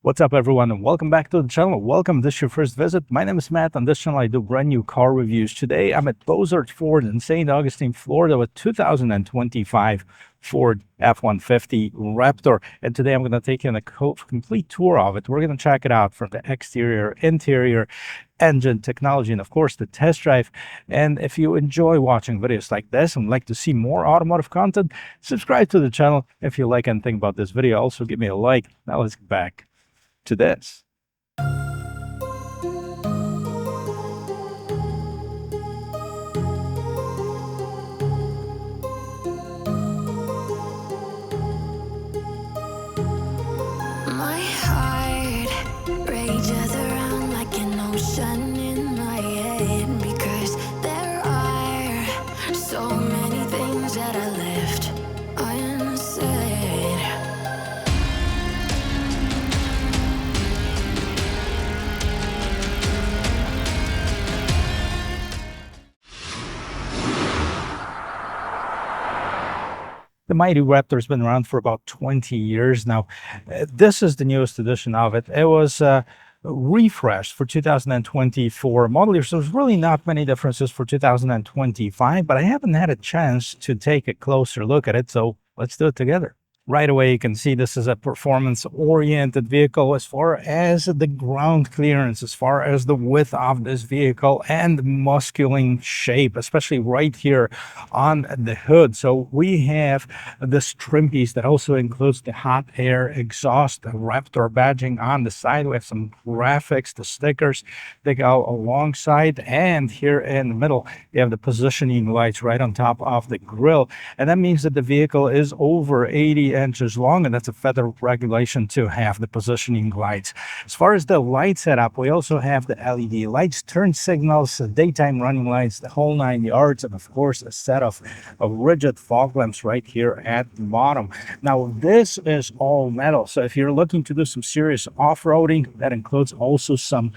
What's up, everyone, and welcome back to the channel. Welcome. This is your first visit. My name is Matt. On this channel, I do brand new car reviews. Today, I'm at Bozard Ford in St. Augustine, Florida with 2025 Ford F-150 Raptor. And today, I'm going to take you on a complete tour of it. We're going to check it out from the exterior, interior, engine, technology, and of course, the test drive. And if you enjoy watching videos like this and like to see more automotive content, subscribe to the channel. If you like anything about this video, also give me a like. Now let's get back to this. My heart rages around like an ocean in my head, because there are so many things that I left unsaid. The mighty Raptor has been around for about 20 years now. This is the newest edition of it. It was refreshed for 2024 model year, so there's really not many differences for 2025, but I haven't had a chance to take a closer look at it, so let's do it together. Right away, you can see this is a performance-oriented vehicle as far as the ground clearance, as far as the width of this vehicle, and muscular shape, especially right here on the hood. So we have this trim piece that also includes the hot air exhaust, the Raptor badging on the side. We have some graphics, the stickers that go alongside, and here in the middle, you have the positioning lights right on top of the grille. And that means that the vehicle is over 80 inches long, and that's a federal regulation to have the positioning lights. As far as the light setup, we also have the LED lights, turn signals, daytime running lights, the whole 9 yards, and of course a set of rigid fog lamps right here at the bottom. Now this is all metal, so if you're looking to do some serious off-roading, that includes also some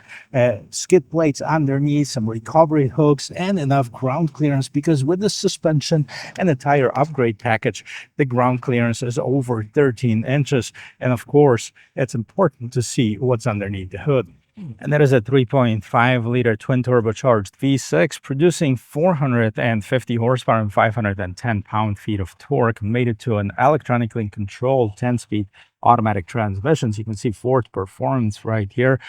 skid plates underneath, some recovery hooks, and enough ground clearance, because with the suspension and the tire upgrade package, the ground clearance is over 13 inches. And of course, it's important to see what's underneath the hood. And that is a 3.5 liter twin turbocharged V6 producing 450 horsepower and 510 pound-feet of torque, made it to an electronically controlled 10-speed automatic transmissions. You can see Ford performance right here.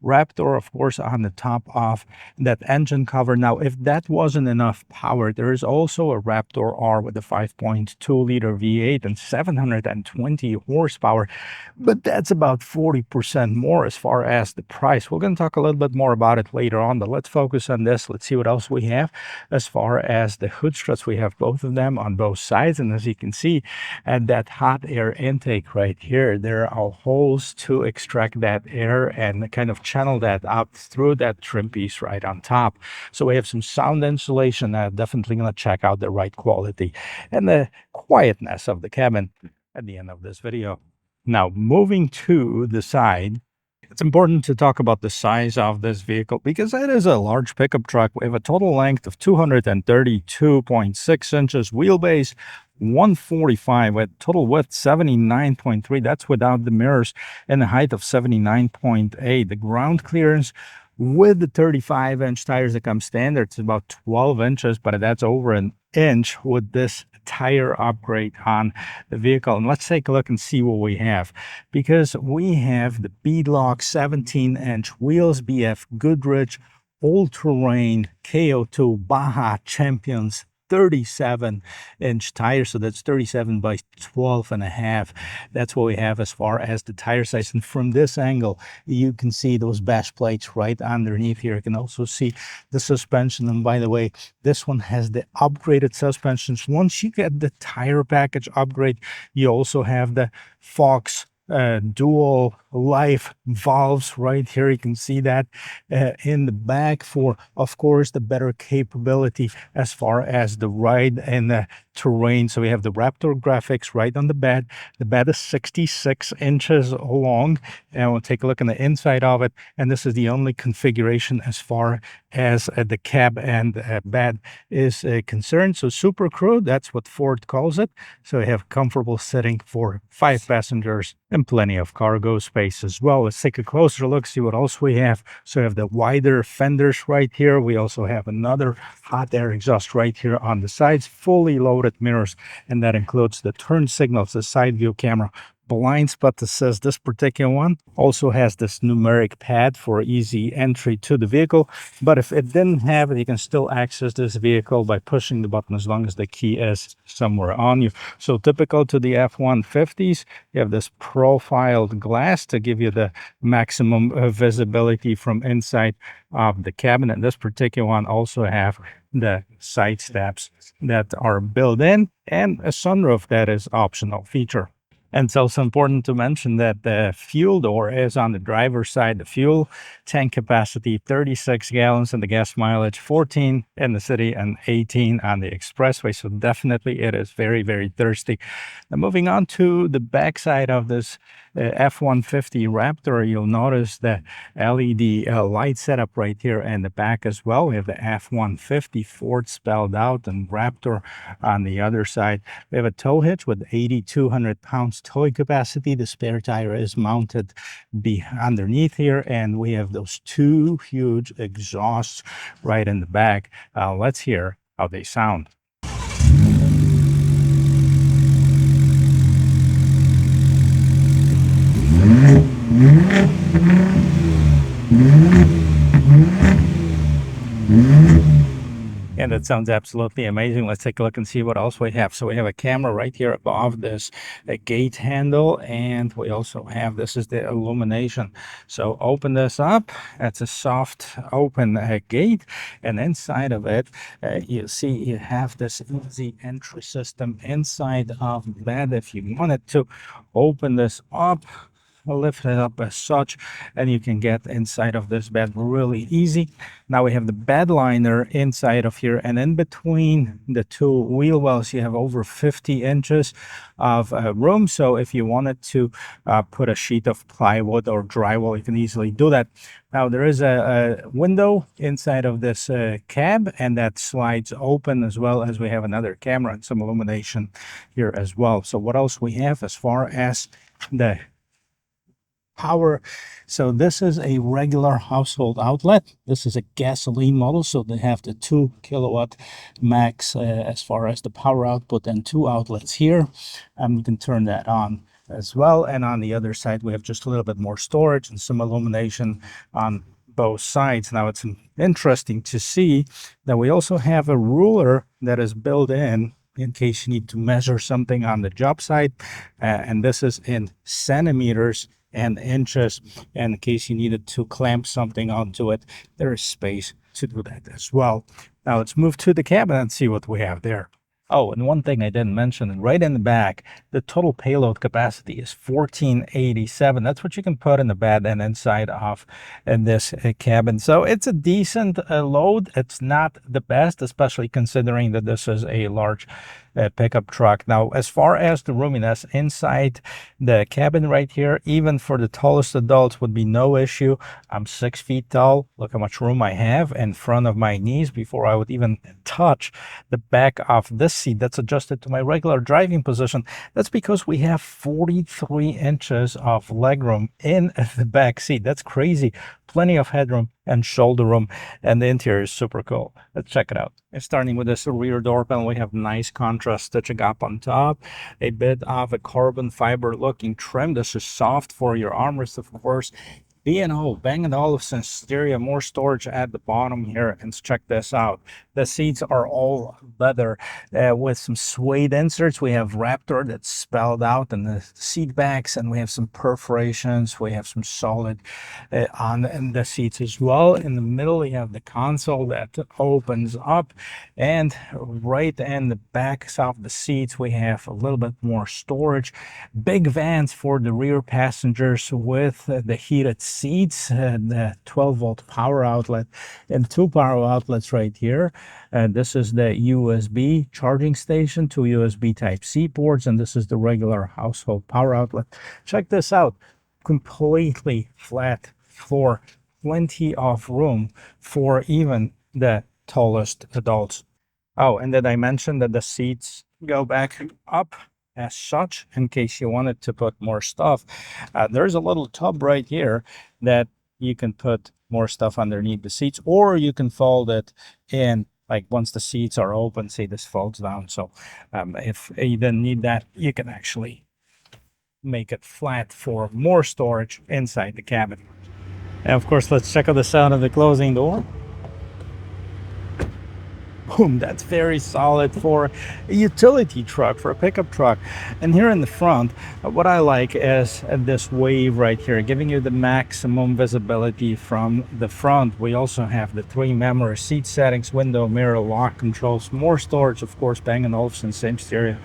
Raptor, of course, on the top of that engine cover. Now, if that wasn't enough power, there is also a Raptor R with a 5.2 liter V8 and 720 horsepower, but that's about 40% more as far as the price. We're going to talk a little bit more about it later on, but let's focus on this. Let's see what else we have. As far as the hood struts, we have both of them on both sides, and as you can see, at that hot air intake right here, there are holes to extract that air and kind of channel that up through that trim piece right on top. So we have some sound insulation. Definitely going to check out the ride quality and the quietness of the cabin at the end of this video. Now, moving to the side, it's important to talk about the size of this vehicle because it is a large pickup truck. We have a total length of 232.6 inches, wheelbase 145 with total width 79.3. That's without the mirrors, and a height of 79.8. The ground clearance with the 35-inch tires that come standard is about 12 inches, but that's over an inch with this tire upgrade on the vehicle. And let's take a look and see what we have, because we have the BEAD-LOCK 17-inch wheels, BF Goodrich all-terrain KO2 Baja Champions 37-inch tires, so that's 37 by 12 and a half. That's what we have as far as the tire size. And from this angle, you can see those bash plates right underneath here. You can also see the suspension. And by the way, this one has the upgraded suspensions. Once you get the tire package upgrade, you also have the Fox dual life valves right here. You can see that in the back for, of course, the better capability as far as the ride and the terrain. So we have the Raptor graphics right on the bed. The bed is 66 inches long, and we'll take a look on the inside of it. And this is the only configuration as far as the cab and bed is concerned. So Super Crew, that's what Ford calls it. So we have comfortable sitting for 5 passengers and plenty of cargo space. space as well. Let's take a closer look, see what else we have. So we have the wider fenders right here. We also have another hot air exhaust right here on the sides, fully loaded mirrors, and that includes the turn signals, the side view camera, blind spot assist. This particular one also has this numeric pad for easy entry to the vehicle, but if it didn't have it, you can still access this vehicle by pushing the button as long as the key is somewhere on you. So typical to the F-150s, you have this profiled glass to give you the maximum visibility from inside of the cabin, and this particular one also have the side steps that are built in and a sunroof that is optional feature. And it's also important to mention that the fuel door is on the driver's side. The fuel tank capacity 36 gallons and the gas mileage 14 in the city and 18 on the expressway. So definitely it is very, very thirsty. Now moving on to the back side of this F-150 Raptor, you'll notice the LED light setup right here in the back as well. We have the F-150 Ford spelled out and Raptor on the other side. We have a tow hitch with 8,200 pounds towing capacity. The spare tire is mounted underneath here, and we have those two huge exhausts right in the back. Let's hear how they sound. And it sounds absolutely amazing. Let's take a look and see what else we have. So we have a camera right here above this gate handle, and we also have, this is the illumination. So open this up. That's a soft open gate, and inside of it, you see you have this easy entry system inside of the bed. If you wanted to open this up, lift it up as such, and you can get inside of this bed really easy. Now we have the bed liner inside of here, and in between the two wheel wells you have over 50 inches of room. So if you wanted to put a sheet of plywood or drywall, you can easily do that. Now there is a window inside of this cab, and that slides open, as well as we have another camera and some illumination here as well. So what else we have as far as the power? So this is a regular household outlet. This is a gasoline model, so they have the 2 kilowatt max as far as the power output, and 2 outlets here. You can turn that on as well, and on the other side we have just a little bit more storage and some illumination on both sides. Now it's interesting to see that we also have a ruler that is built in case you need to measure something on the job site, and this is in centimeters and inches, and in case you needed to clamp something onto it, there is space to do that as well. Now let's move to the cabin and see what we have there. Oh, and one thing I didn't mention, right in the back, the total payload capacity is 1487. That's what you can put in the bed and inside of this cabin. So it's a decent load. It's not the best, especially considering that this is a large pickup truck. Now, as far as the roominess inside the cabin right here, even for the tallest adults would be no issue. I'm 6 feet tall. Look how much room I have in front of my knees before I would even touch the back of this seat. That's adjusted to my regular driving position. That's because we have 43 inches of legroom in the back seat. That's crazy. Plenty of headroom and shoulder room, and the interior is super cool. Let's check it out. And starting with this rear door panel, we have nice contrast stitching up on top, a bit of a carbon fiber looking trim. This is soft for your armrest, of course. B&O, Bang & Olufsen stereo, more storage at the bottom here. And check this out. The seats are all leather with some suede inserts. We have Raptor that's spelled out in the seat backs, and we have some perforations. We have some solid on the seats as well. In the middle, we have the console that opens up, and right in the backs of the seats, we have a little bit more storage. Big vans for the rear passengers with the heated seats, the 12-volt power outlet, and 2 power outlets right here. This is the USB charging station, 2 USB Type-C ports, and this is the regular household power outlet. Check this out. Completely flat floor. Plenty of room for even the tallest adults. Oh, and did I mention that the seats go back up as such in case you wanted to put more stuff. There's a little tub right here that you can put more stuff underneath the seats, or you can fold it in. Like once the seats are open, see, this folds down. So if you didn't need that, you can actually make it flat for more storage inside the cabin. And of course, let's check out the sound of the closing door. Boom, that's very solid for a utility truck, for a pickup truck. And here in the front, what I like is this wave right here, giving you the maximum visibility from the front. We also have the 3 memory seat settings, window, mirror, lock controls, more storage, of course. Bang & Olufsen, same stereo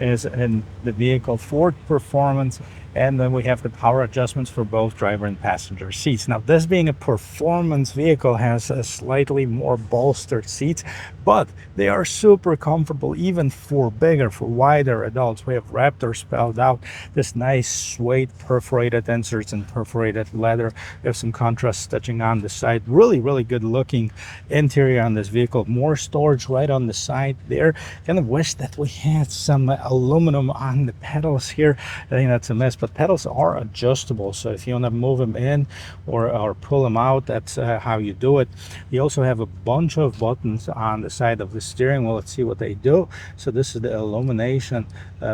is in the vehicle for performance. And then we have the power adjustments for both driver and passenger seats. Now, this being a performance vehicle has a slightly more bolstered seats, but they are super comfortable even for bigger, for wider adults. We have Raptor spelled out, this nice suede perforated inserts and perforated leather. We have some contrast stitching on the side. Really, really good looking interior on this vehicle. More storage right on the side there. Kind of wish that we had some aluminum on the pedals here. I think that's a miss. But pedals are adjustable, so if you want to move them in or pull them out, that's how you do it. You also have a bunch of buttons on the side of the steering wheel. Let's see what they do. So this is the illumination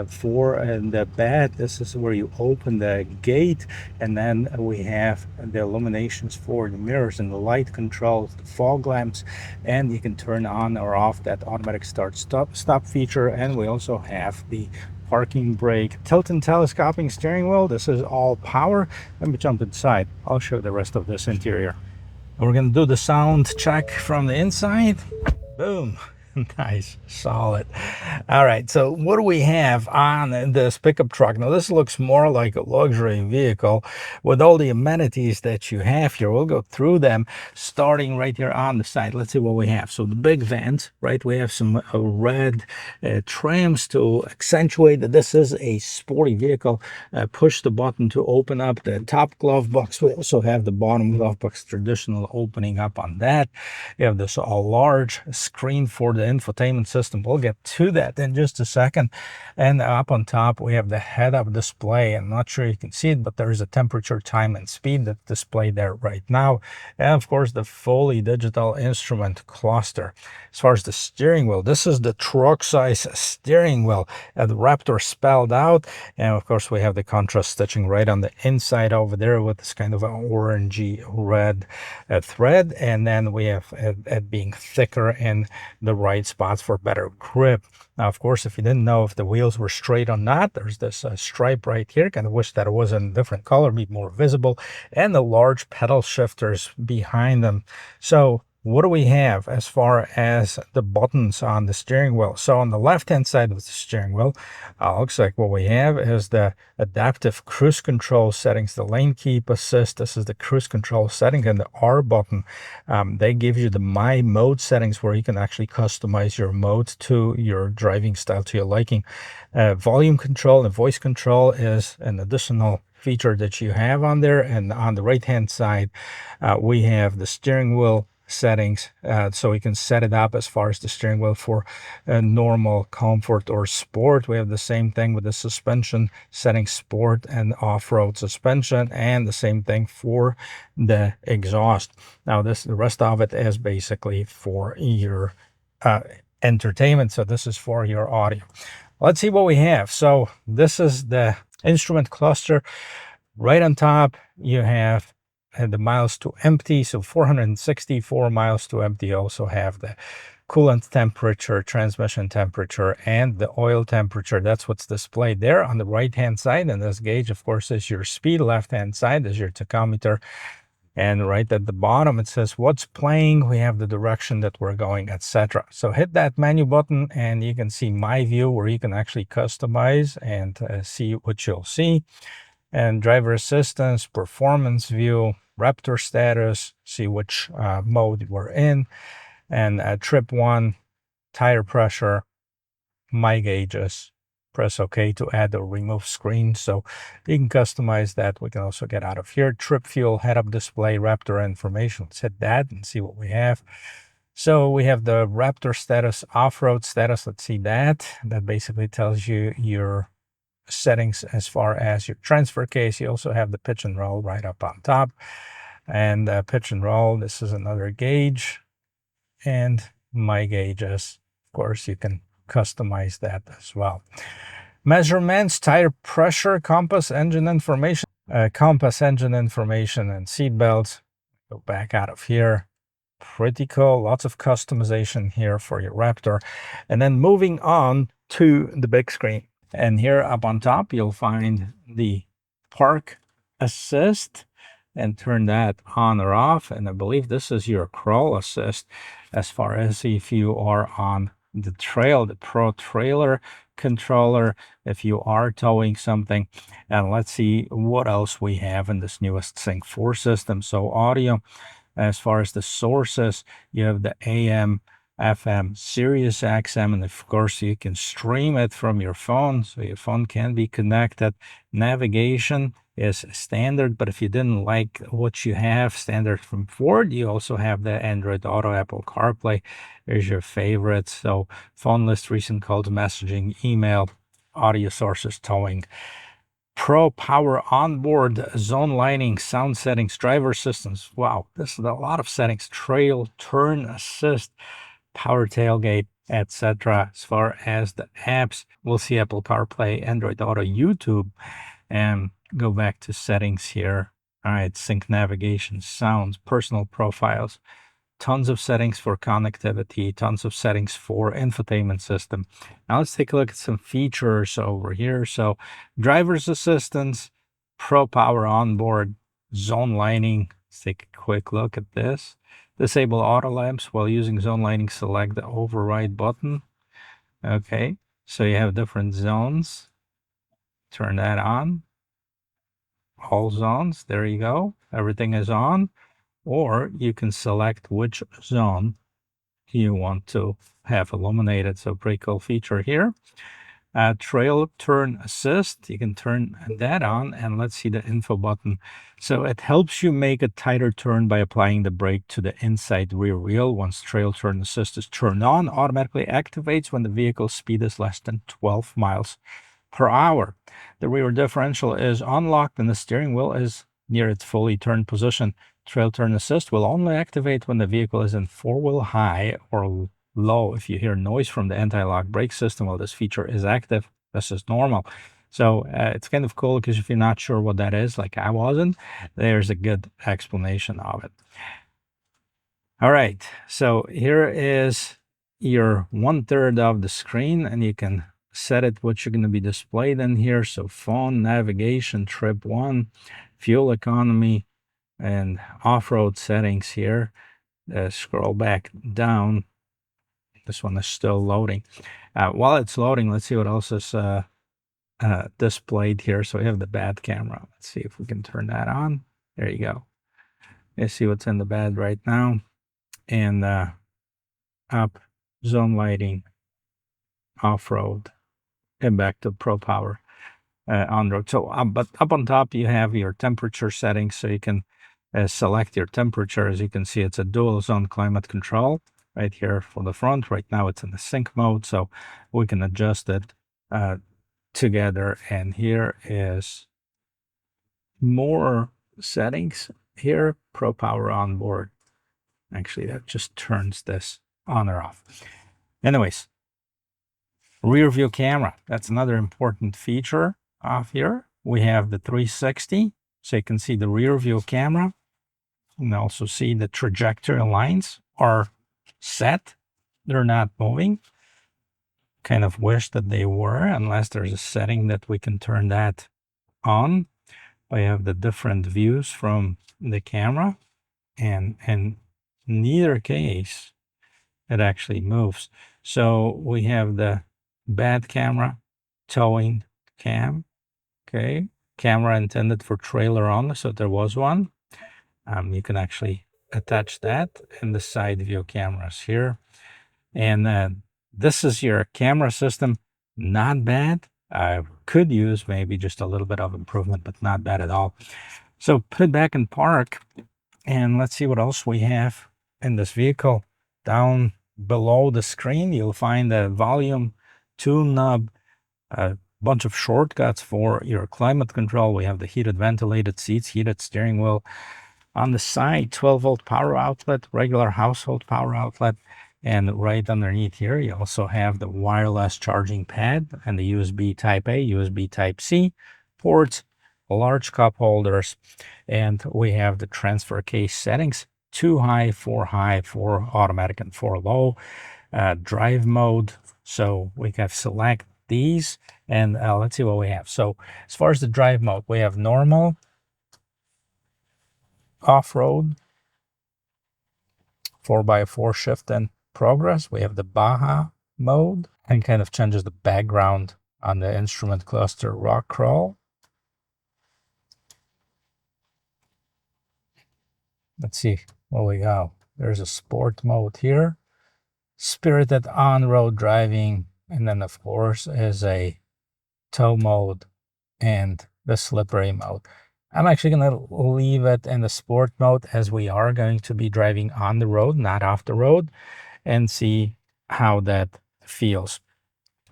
for the bed. This is where you open the gate, and then we have the illuminations for the mirrors and the light controls, the fog lamps, and you can turn on or off that automatic stop feature. And we also have the parking brake, tilt and telescoping steering wheel. This is all power. Let me jump inside. I'll show the rest of this interior. We're going to do the sound check from the inside. Boom. Nice, solid. All right, so what do we have on this pickup truck? Now, this looks more like a luxury vehicle with all the amenities that you have here. We'll go through them, starting right here on the side. Let's see what we have. So the big vent, right? We have some red trims to accentuate that this is a sporty vehicle. Push the button to open up the top glove box. We also have the bottom glove box, traditional opening up on that. You have this large screen for the infotainment system. We'll get to that in just a second. And up on top we have the head-up display. I'm not sure you can see it, but there is a temperature, time, and speed that's displayed there right now. And of course the fully digital instrument cluster. As far as the steering wheel, this is the truck size steering wheel, the Raptor spelled out. And of course we have the contrast stitching right on the inside over there with this kind of an orangey red thread. And then we have it being thicker in the right spots for better grip. Now, of course, if you didn't know if the wheels were straight or not, there's this stripe right here. Kind of wish that it was in a different color, be more visible, and the large pedal shifters behind them. So what do we have as far as the buttons on the steering wheel? So on the left hand side of the steering wheel, looks like what we have is the adaptive cruise control settings, the lane keep assist. This is the cruise control setting, and the R button. They give you the my mode settings where you can actually customize your mode to your driving style, to your liking. Volume control and voice control is an additional feature that you have on there. And on the right hand side, we have the steering wheel settings, so we can set it up as far as the steering wheel for normal, comfort, or sport. We have the same thing with the suspension setting, sport and off-road suspension, and the same thing for the exhaust. Now the rest of it is basically for your entertainment, so this is for your audio. Let's see what we have. So this is the instrument cluster. Right on top you have the miles to empty, so 464 miles to empty. You also have the coolant temperature, transmission temperature, and the oil temperature. That's what's displayed there on the right hand side. And this gauge, of course, is your speed. Left hand side is your tachometer. And right at the bottom it says what's playing. We have the direction that we're going, etc. So hit that menu button and you can see my view, where you can actually customize and see what you'll see. And driver assistance, performance view, Raptor status, see which mode we're in, and trip 1, tire pressure, my gauges. Press OK to add or remove screen, so you can customize that. We can also get out of here. Trip fuel, head-up display, Raptor information. Let's hit that and see what we have. So we have the Raptor status, off-road status. Let's see that. That basically tells you your settings as far as your transfer case. You also have the pitch and roll right up on top. And pitch and roll, this is another gauge. And my gauges, of course, you can customize that as well. Measurements, tire pressure, compass, engine information, compass, engine information, and seat belts. Go back out of here. Pretty cool. Lots of customization here for your Raptor. And then moving on to the big screen. And here up on top, you'll find the park assist, and turn that on or off. And I believe this is your crawl assist as far as if you are on the trail, the Pro Trailer controller, if you are towing something. And let's see what else we have in this newest Sync 4 system. So audio, as far as the sources, you have the AM, FM, Sirius XM, and of course you can stream it from your phone, so your phone can be connected. Navigation is standard, but if you didn't like what you have standard from Ford, you also have the Android Auto, Apple CarPlay. There's your favorites. So phone list, recent calls, messaging, email, audio sources, towing. Pro Power Onboard, zone lighting, sound settings, driver assistance. Wow, this is a lot of settings. Trail, turn assist, power tailgate, etc. As far as the apps, we'll see Apple CarPlay, Android Auto, YouTube, and go back to settings here. All right, sync navigation, sounds, personal profiles, tons of settings for connectivity, tons of settings for infotainment system. Now let's take a look at some features over here. So driver's assistance, Pro Power Onboard, zone lighting. Let's take a quick look at this. Disable auto lamps while using zone lighting, select the override button. Okay, so you have different zones. Turn that on. All zones, there you go. Everything is on. Or you can select which zone you want to have illuminated. So pretty cool feature here. Trail turn assist, you can turn that on, and let's see the info button. So it helps you make a tighter turn by applying the brake to the inside rear wheel. Once trail turn assist is turned on, automatically activates when the vehicle speed is less than 12 miles per hour. The rear differential is unlocked and the steering wheel is near its fully turned position. Trail turn assist will only activate when the vehicle is in four-wheel high or low. If you hear noise from the anti-lock brake system while this feature is active, this is normal. So it's kind of cool because if you're not sure what that is, like I wasn't, there's a good explanation of it. All right, so here is your 1/3 of the screen, and you can set it what you're going to be displayed in here. So phone, navigation, trip 1, fuel economy, and off-road settings here. Scroll back down. This one is still loading. While it's loading, let's see what else is displayed here. So we have the bed camera. Let's see if we can turn that on. There you go. You see what's in the bed right now. And up, zone lighting, off-road, and back to Pro Power on-road. So, but up on top, you have your temperature settings, so you can select your temperature. As you can see, it's a dual zone climate control right here for the front. Right now, it's in the sync mode, so we can adjust it together. And here is more settings here. Pro Power Onboard. Actually, that just turns this on or off. Anyways, rear view camera. That's another important feature off here. We have the 360, so you can see the rear view camera. You can also see the trajectory lines are set. They're not moving. Kind of wish that they were, unless there's a setting that we can turn that on. We have the different views from the camera, and in neither case it actually moves. So we have the bed camera, towing cam, okay, camera intended for trailer only, so there was one. You can actually attach that, and the side view cameras here. And this is your camera system. Not bad. I could use maybe just a little bit of improvement, but not bad at all. So put it back in park, and let's see what else we have in this vehicle. Down below the screen, you'll find the volume, tune knob, bunch of shortcuts for your climate control. We have the heated ventilated seats, heated steering wheel. On the side, 12-volt power outlet, regular household power outlet. And right underneath here, you also have the wireless charging pad and the USB Type A, USB Type C ports, large cup holders, and we have the transfer case settings, 2 high, 4 high, 4 automatic, and 4 low. Drive mode, so we can select these, and let's see what we have. So as far as the drive mode, we have normal, off-road, 4x4 shift and progress. We have the Baja mode, and kind of changes the background on the instrument cluster rock crawl. Let's see what we got. There's a sport mode here, spirited on-road driving, and then of course is a tow mode and the slippery mode. I'm actually going to leave it in the sport mode, as we are going to be driving on the road, not off the road, and see how that feels.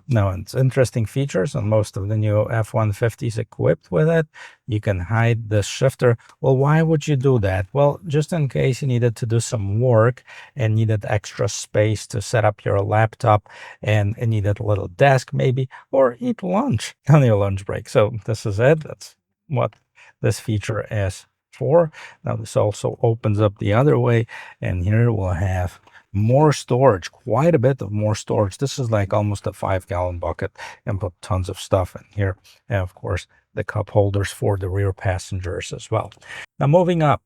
Now, it's interesting features on most of the new F-150s equipped with it. You can hide the shifter. Well, why would you do that? Well, just in case you needed to do some work and needed extra space to set up your laptop and needed a little desk maybe, or eat lunch on your lunch break. So this is it. That's what this feature is for. Now, this also opens up the other way, and here we'll have more storage, quite a bit of more storage. This is like almost a 5-gallon bucket, and put tons of stuff in here. And of course, the cup holders for the rear passengers as well. Now, moving up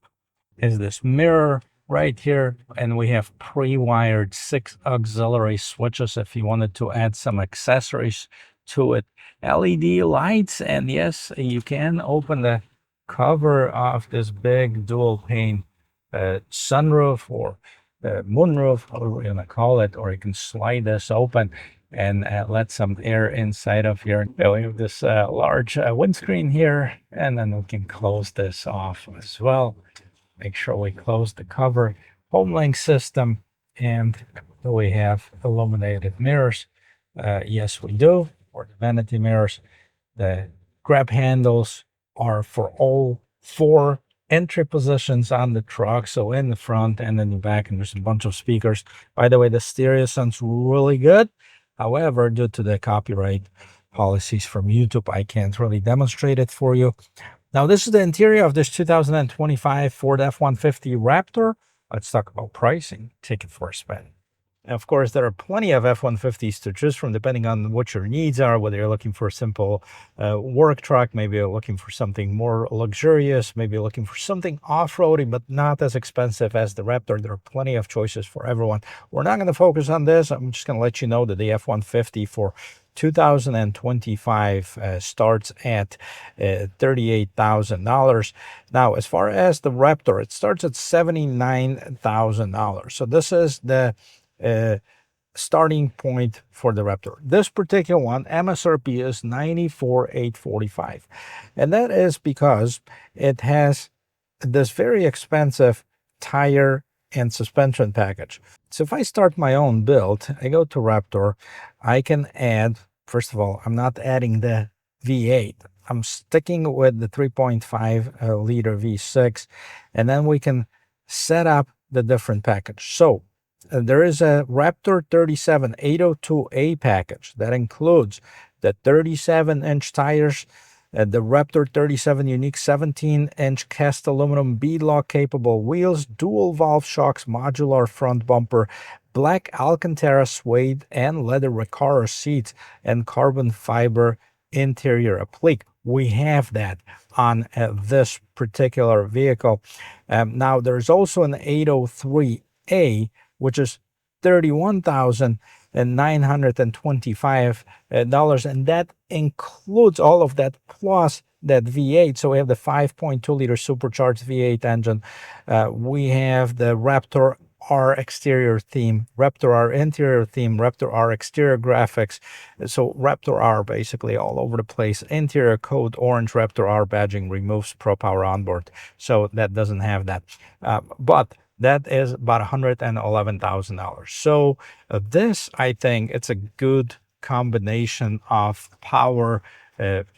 is this mirror right here, and we have pre-wired 6 auxiliary switches if you wanted to add some accessories to it. LED lights, and yes, you can open the cover of this big dual pane sunroof, or moonroof, whatever you want to call it, or you can slide this open and let some air inside of here. We have this large windscreen here, and then we can close this off as well. Make sure we close the cover. Home link system, and we have illuminated mirrors. Yes, we do, for the vanity mirrors. The grab handles are for all 4 entry positions on the truck, so in the front and in the back, and there's a bunch of speakers. By the way, the stereo sounds really good. However, due to the copyright policies from YouTube, I can't really demonstrate it for you. Now, this is the interior of this 2025 Ford F-150 Raptor. Let's talk about pricing. Take it for a spin. Of course, there are plenty of F-150s to choose from, depending on what your needs are, whether you're looking for a simple work truck, maybe you're looking for something more luxurious, maybe you're looking for something off-roading, but not as expensive as the Raptor. There are plenty of choices for everyone. We're not going to focus on this. I'm just going to let you know that the F-150 for 2025 starts at $38,000. Now, as far as the Raptor, it starts at $79,000. So this is the starting point for the Raptor. This particular one, MSRP is $94,845, and that is because it has this very expensive tire and suspension package. So if I start my own build, I go to Raptor, I can add, first of all, I'm not adding the V8. I'm sticking with the 3.5 liter V6, and then we can set up the different package. So there is a Raptor 37 802A package that includes the 37-inch tires, the Raptor 37 unique 17-inch cast aluminum BEAD-LOCK capable wheels, dual valve shocks, modular front bumper, black Alcantara suede and leather Recaro seats, and carbon fiber interior applique. We have that on this particular vehicle. Now, there's also an 803A, which is $31,925, and that includes all of that plus that V8. So we have the 5.2-liter supercharged V8 engine. We have the Raptor R exterior theme, Raptor R interior theme, Raptor R exterior graphics. So Raptor R basically all over the place. Interior code orange, Raptor R badging removes Pro Power onboard. So that doesn't have that. But that is about $111,000. So this, I think, it's a good combination of power,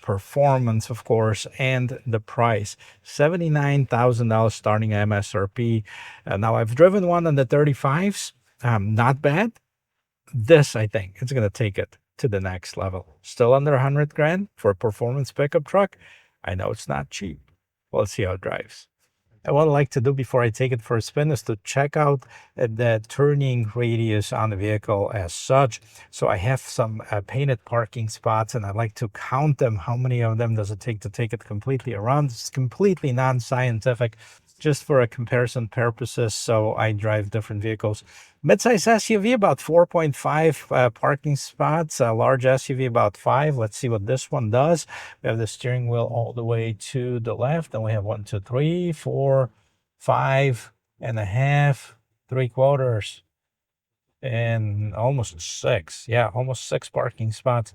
performance, of course, and the price. $79,000 starting MSRP. Now, I've driven one on the 35s. Not bad. This, I think, it's going to take it to the next level. Still under 100 grand for a performance pickup truck. I know it's not cheap. Well, let's see how it drives. And what I like to do before I take it for a spin is to check out the turning radius on the vehicle as such. So I have some painted parking spots, and I like to count them. How many of them does it take to take it completely around? It's completely non-scientific, just for a comparison purposes. So I drive different vehicles. Midsize SUV, about 4.5 parking spots. A large SUV, about 5. Let's see what this one does. We have the steering wheel all the way to the left. And we have 1, 2, 3, 4, 5.5, 3/4, and almost 6. Yeah, almost 6 parking spots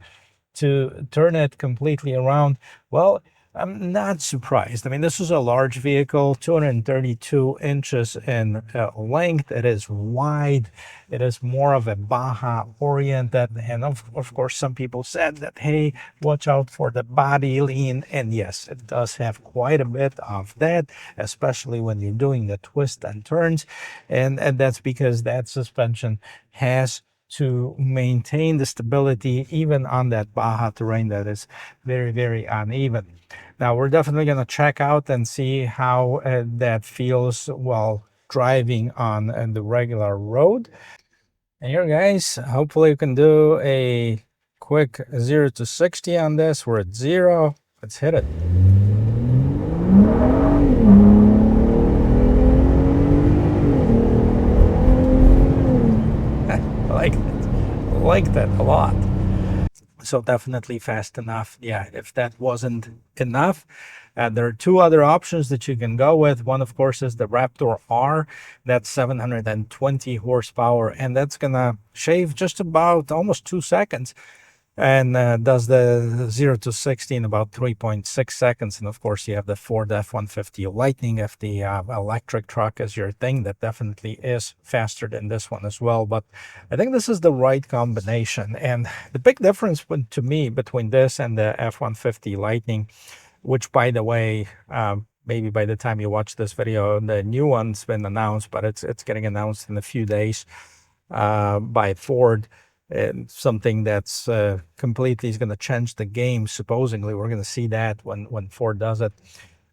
to turn it completely around. Well, I'm not surprised. I mean, this is a large vehicle, 232 inches in length. It is wide. It is more of a Baja oriented. And of course, some people said that, hey, watch out for the body lean. And yes, it does have quite a bit of that, especially when you're doing the twists and turns. And that's because that suspension has to maintain the stability even on that Baja terrain that is very, very uneven. Now, we're definitely going to check out and see how that feels while driving on the regular road. And here, guys, hopefully you can do a quick 0 to 60 on this. We're at 0. Let's hit it. I like that a lot. So definitely fast enough. Yeah, if that wasn't enough, there are 2 other options that you can go with. One, of course, is the Raptor R. That's 720 horsepower, and that's gonna shave just about almost 2 seconds, and does the 0 to 60 in about 3.6 seconds. And of course, you have the Ford F-150 Lightning. If the electric truck is your thing, that definitely is faster than this one as well. But I think this is the right combination. And the big difference to me between this and the F-150 Lightning, which, by the way, maybe by the time you watch this video, the new one's been announced, but it's getting announced in a few days by Ford. And something that's completely is going to change the game. Supposedly, we're going to see that when Ford does it.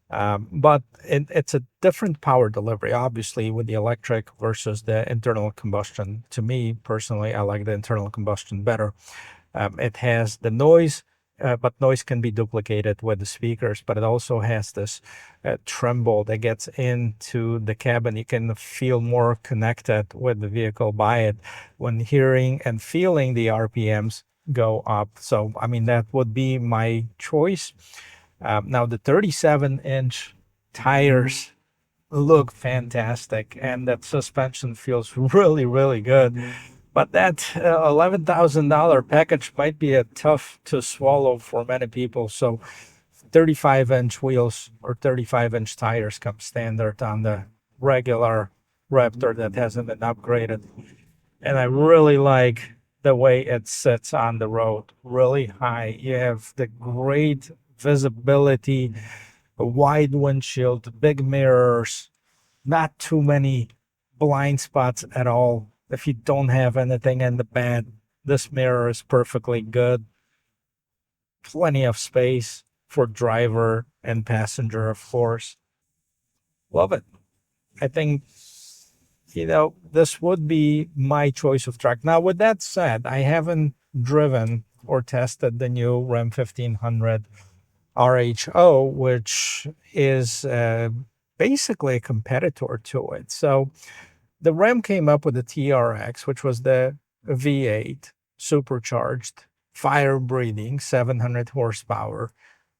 But it's a different power delivery, obviously, with the electric versus the internal combustion. To me, personally, I like the internal combustion better. It has the noise, but noise can be duplicated with the speakers, but it also has this tremble that gets into the cabin. You can feel more connected with the vehicle by it when hearing and feeling the RPMs go up. So, I mean, that would be my choice. Now, the 37-inch tires look fantastic, and that suspension feels really, really good. But that $11,000 package might be a tough to swallow for many people. So 35-inch wheels or 35-inch tires come standard on the regular Raptor that hasn't been upgraded. And I really like the way it sits on the road, really high. You have the great visibility, a wide windshield, big mirrors, not too many blind spots at all. If you don't have anything in the bed, this mirror is perfectly good. Plenty of space for driver and passenger, of course. Love it. I think, this would be my choice of truck. Now, with that said, I haven't driven or tested the new Ram 1500 RHO, which is basically a competitor to it. So the Ram came up with the TRX, which was the V8 supercharged, fire-breathing, 700 horsepower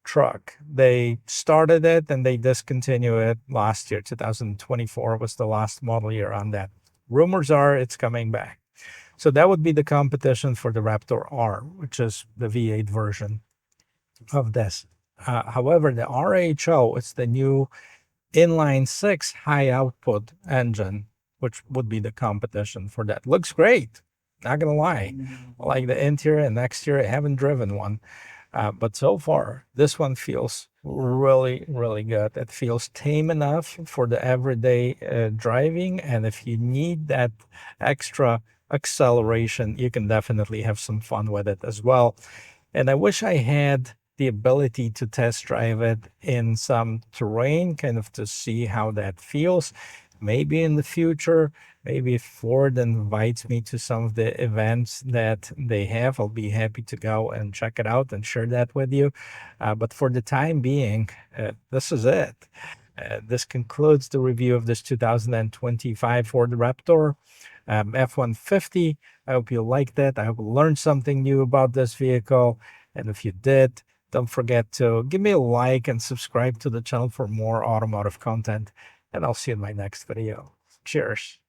truck. They started it and they discontinued it last year. 2024 was the last model year on that. Rumors are it's coming back. So that would be the competition for the Raptor R, which is the V8 version of this. However, the RHO, it's the new inline-6 high output engine, which would be the competition for that. Looks great. Not gonna lie, like the interior and exterior, I haven't driven one. But so far, this one feels really, really good. It feels tame enough for the everyday driving. And if you need that extra acceleration, you can definitely have some fun with it as well. And I wish I had the ability to test drive it in some terrain, kind of to see how that feels. Maybe in the future, maybe if Ford invites me to some of the events that they have, I'll be happy to go and check it out and share that with you. But for the time being, this is it. This concludes the review of this 2025 Ford Raptor F-150. I hope you liked it. I hope you learned something new about this vehicle. And if you did, don't forget to give me a like and subscribe to the channel for more automotive content. And I'll see you in my next video. Cheers.